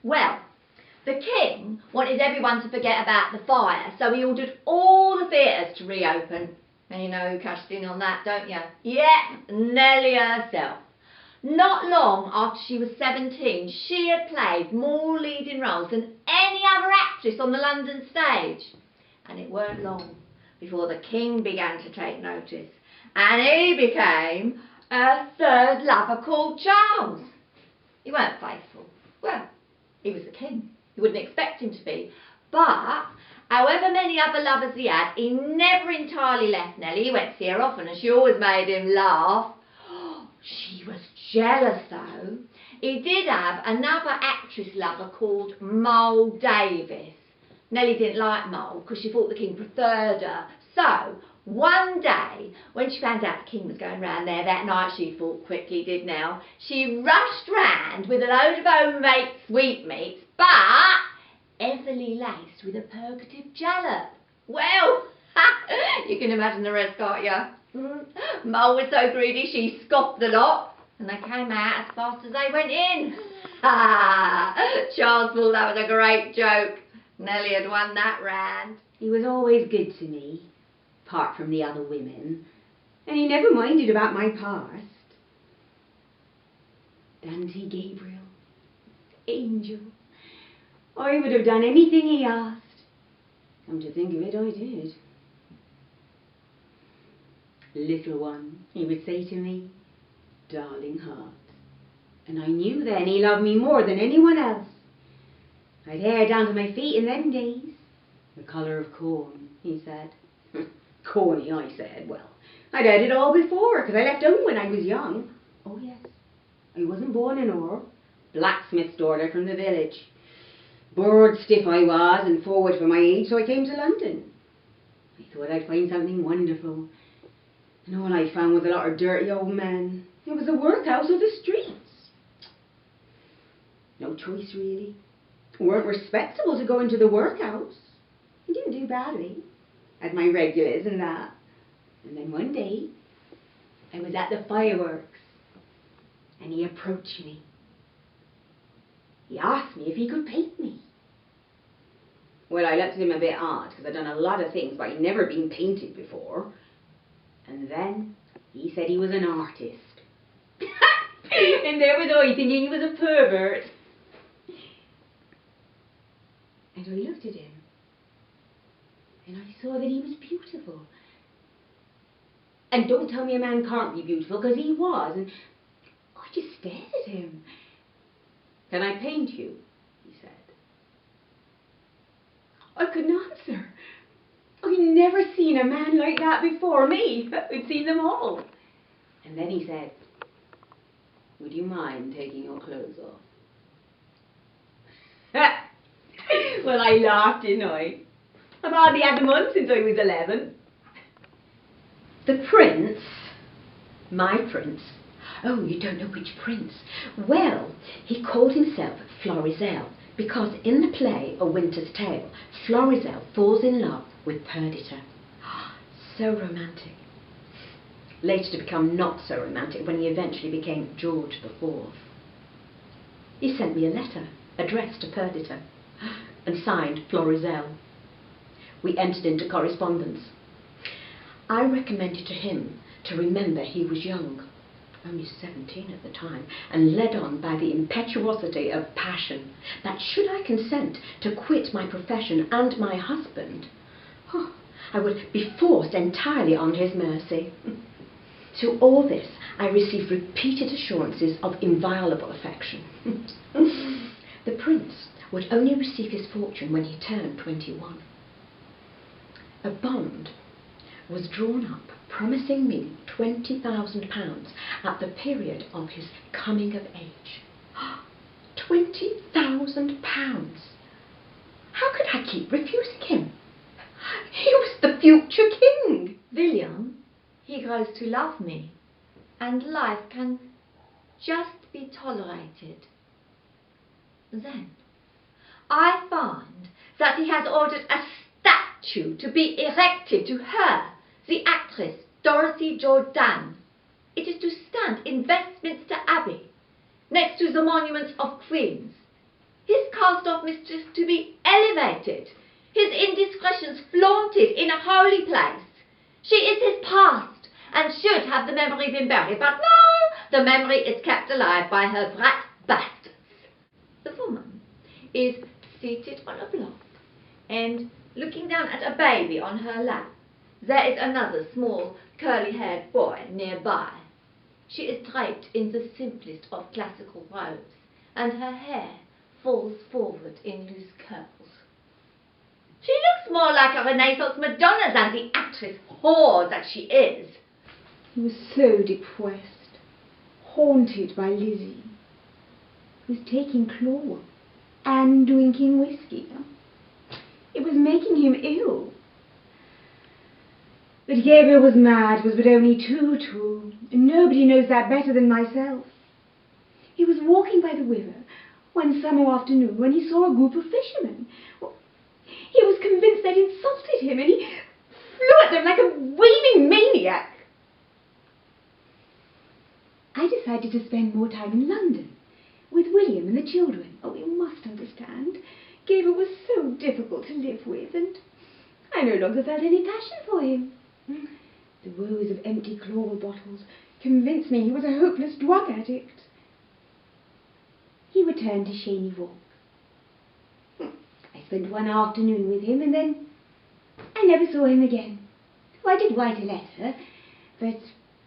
Well, the king wanted everyone to forget about the fire, so he ordered all the theatres to reopen. And you know who cashed in on that, don't you? Yep, Nellie herself. Not long after she was 17, she had played more leading roles than any other actress on the London stage. And it weren't long before the king began to take notice, and he became a third lover called Charles. He weren't faithful. Well, he was the king. You wouldn't expect him to be. But however many other lovers he had, he never entirely left Nellie. He went to see her often and she always made him laugh. She was jealous though. He did have another actress lover called Mole Davis. Nellie didn't like Mole because she thought the king preferred her. So one day, when she found out the king was going round there that night, she thought quickly did now, she rushed round with a load of homemade sweetmeats, but heavily laced with a purgative jalap. Well, you can imagine the rest, can't you? Mole was so greedy she scoffed the lot, and they came out as fast as they went in. Charles thought that was a great joke. Nellie had won that round. He was always good to me, apart from the other women, and he never minded about my past. Dante Gabriel, angel. I would have done anything he asked. Come to think of it, I did. Little one, he would say to me, darling heart. And I knew then he loved me more than anyone else. I'd hair down to my feet in them days. The colour of corn, he said. Corny, I said. Well, I'd had it all before, because I left home when I was young. Oh yes, I wasn't born in Orr. Blacksmith's daughter from the village. Bored stiff I was and forward for my age, so I came to London. I thought I'd find something wonderful. And all I found was a lot of dirty old men. It was a workhouse of the streets. No choice, really. Weren't respectable to go into the workhouse. I didn't do badly. Had my regulars and that. And then one day, I was at the fireworks, and he approached me. He asked me if he could paint me. Well, I looked at him a bit odd, because I'd done a lot of things, but I'd never been painted before. And then he said he was an artist. And there was I thinking he was a pervert. And I looked at him, and I saw that he was beautiful. And don't tell me a man can't be beautiful, because he was. And I just stared at him. Can I paint you? He said. I couldn't answer. I'd never seen a man like that before me. I'd seen them all. And then he said, would you mind taking your clothes off? Well, I laughed, didn't I? I've hardly had them on since I was 11. The prince, my prince. Oh, you don't know which prince? Well, he called himself Florizel because in the play A Winter's Tale, Florizel falls in love with Perdita. So romantic. Later to become not so romantic when he eventually became George IV. He sent me a letter addressed to Perdita and signed Florizel. We entered into correspondence. I recommended to him to remember he was young, only 17 at the time, and led on by the impetuosity of passion, that should I consent to quit my profession and my husband, I would be forced entirely on his mercy. To all this, I received repeated assurances of inviolable affection. The prince would only receive his fortune when he turned 21. A bond was drawn up promising me £20,000 at the period of his coming of age. £20,000! How could I keep refusing him? He was the future king. William, he grows to love me, and life can just be tolerated. Then I find that he has ordered a statue to be erected to her, the actress Dorothy Jordan. It is to stand in Westminster Abbey, next to the monuments of queens. his cast-off mistress to be elevated, his indiscretions flaunted in a holy place. She is his past, and should have the memory been buried, but no, the memory is kept alive by her brat bastards. The woman is seated on a block and looking down at a baby on her lap. There is another small, curly-haired boy nearby. She is draped in the simplest of classical robes, and her hair falls forward in loose curls. She looks more like a Renaissance Madonna than the actress whore that she is. He was so depressed, haunted by Lizzie, who was taking chlor and drinking whiskey. It was making him ill. That Gabriel was mad was but only too true, and nobody knows that better than myself. He was walking by the river one summer afternoon when he saw a group of fishermen. Well, he was convinced they'd insulted him, and he flew at them like a raving maniac. I decided to spend more time in London with William and the children. Oh, you must understand, Gabriel was so difficult to live with, and I no longer felt any passion for him. The rows of empty chloral bottles convinced me he was a hopeless drug addict. He returned to Shaney Walk. I spent one afternoon with him, and then I never saw him again. Oh, I did write a letter, but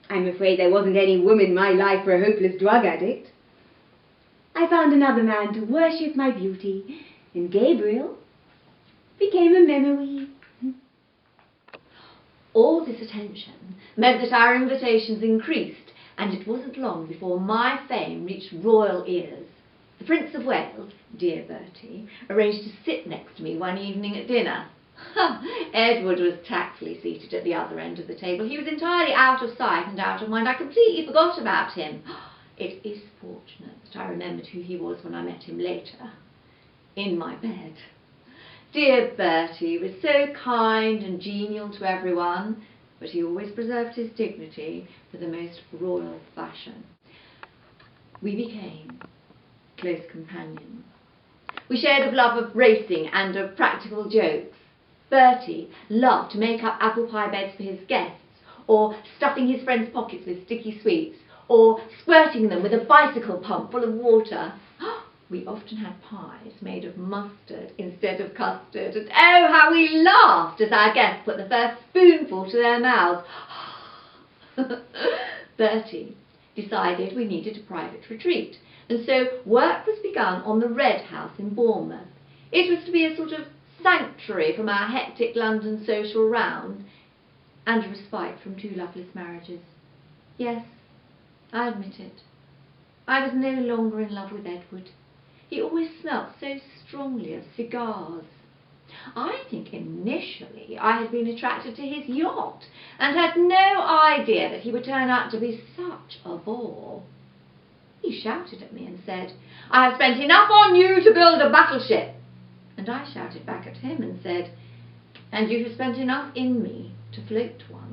I'm afraid there wasn't any room in my life for a hopeless drug addict. I found another man to worship my beauty, and Gabriel became a memory. All this attention meant that our invitations increased, and it wasn't long before my fame reached royal ears. The Prince of Wales, dear Bertie, arranged to sit next to me one evening at dinner. Edward was tactfully seated at the other end of the table. He was entirely out of sight and out of mind. I completely forgot about him. It is fortunate that I remembered who he was when I met him later, in my bed. Dear Bertie was so kind and genial to everyone, but he always preserved his dignity for the most royal fashion. We became close companions. We shared a love of racing and of practical jokes. Bertie loved to make up apple pie beds for his guests, or stuffing his friends' pockets with sticky sweets, or squirting them with a bicycle pump full of water. We often had pies made of mustard instead of custard, and oh, how we laughed as our guests put the first spoonful to their mouths. Bertie decided we needed a private retreat, and so work was begun on the Red House in Bournemouth. It was to be a sort of sanctuary from our hectic London social round, and a respite from two loveless marriages. Yes, I admit it. I was no longer in love with Edward. He always smelt so strongly of cigars. I think initially I had been attracted to his yacht, and had no idea that he would turn out to be such a bore. He shouted at me and said, "I have spent enough on you to build a battleship." And I shouted back at him and said, "And you have spent enough in me to float one."